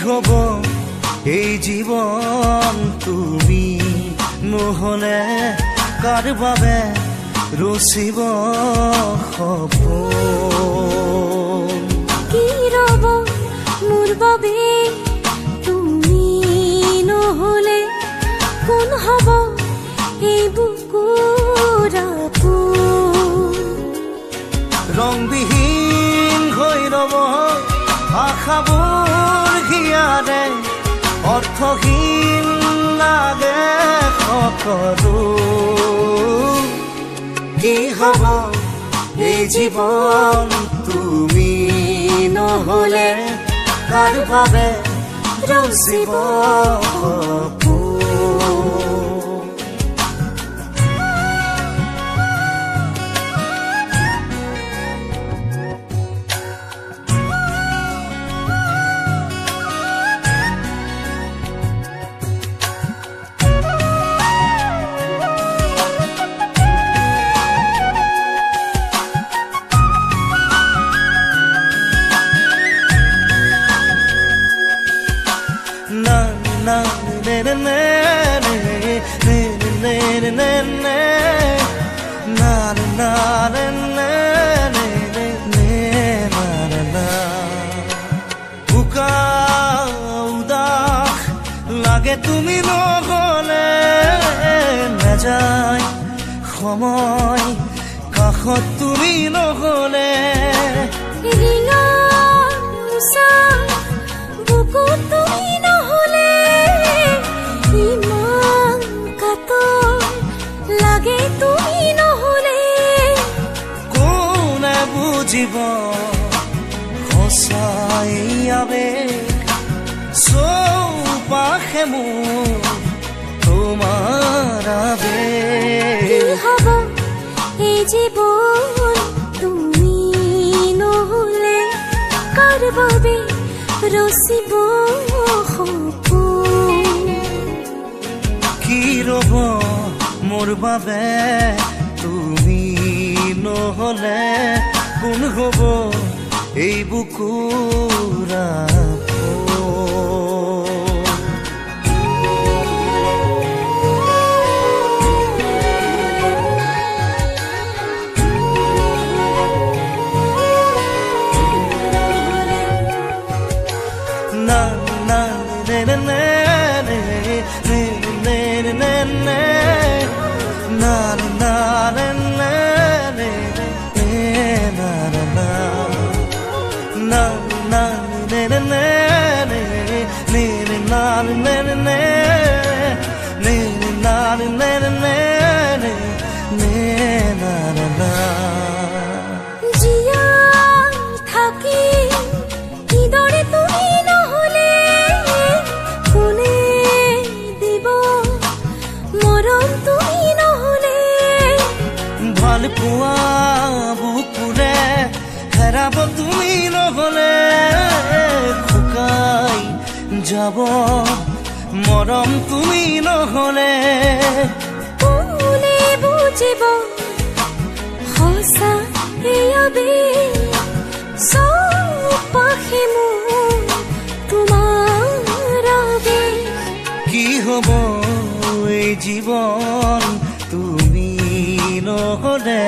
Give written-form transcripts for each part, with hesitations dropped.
হব এই জীবন তুমি নহলে কাৰ বাবে ৰচিব সপোন কি ৰব মোৰ বাবে তুমি নহলে কোন হব এই বুকুৰ আপোন ৰংবিহীন হৈ ৰব আশাবোৰ হিয়াৰে অৰ্থহীন লাগে সকলো কি হব এই জীৱন তুমি নহলে কাৰ বাবে ৰচিব সপোন লাগে তুমি নহলে নাযায় সময় কাষত তুমি নহলে তুমি নহলে ইমান কাতৰ লাগে তুমি নহলে কোনে বুজিব সঁচাই আবেগ চৌপাশে মোৰ তোমাৰ আবেগ কি হব এই জীৱন তুমি নহলে কাৰ বাবে ৰচিব সপোন কি ৰব মোৰ বাবে তুমি নহলে কোন হব এই বুকুৰ ভাল পোৱা বুকুৰে হেৰাব তুমি নহলে শুকাই যাব মৰম তুমি নহলে কোনে বুজিব সঁচা এই আবেগ চৌপাশে মোৰ তোমাৰ আবেগ কি হব এই জীৱন তুমি নহলে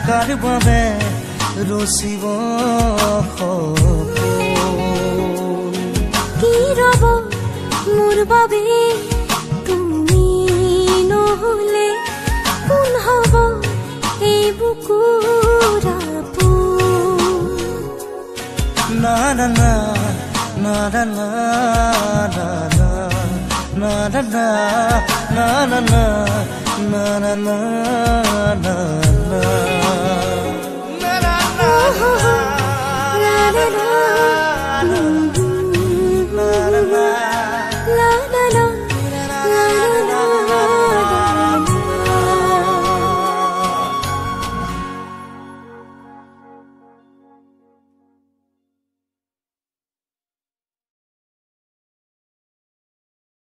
কাৰ বাবে ৰচিব সপোন কি ৰব মোৰ বাবে তুমি নহলে কোন হব এই বুকুৰ আপোন না না না না না না na na na na na na na na na na na na na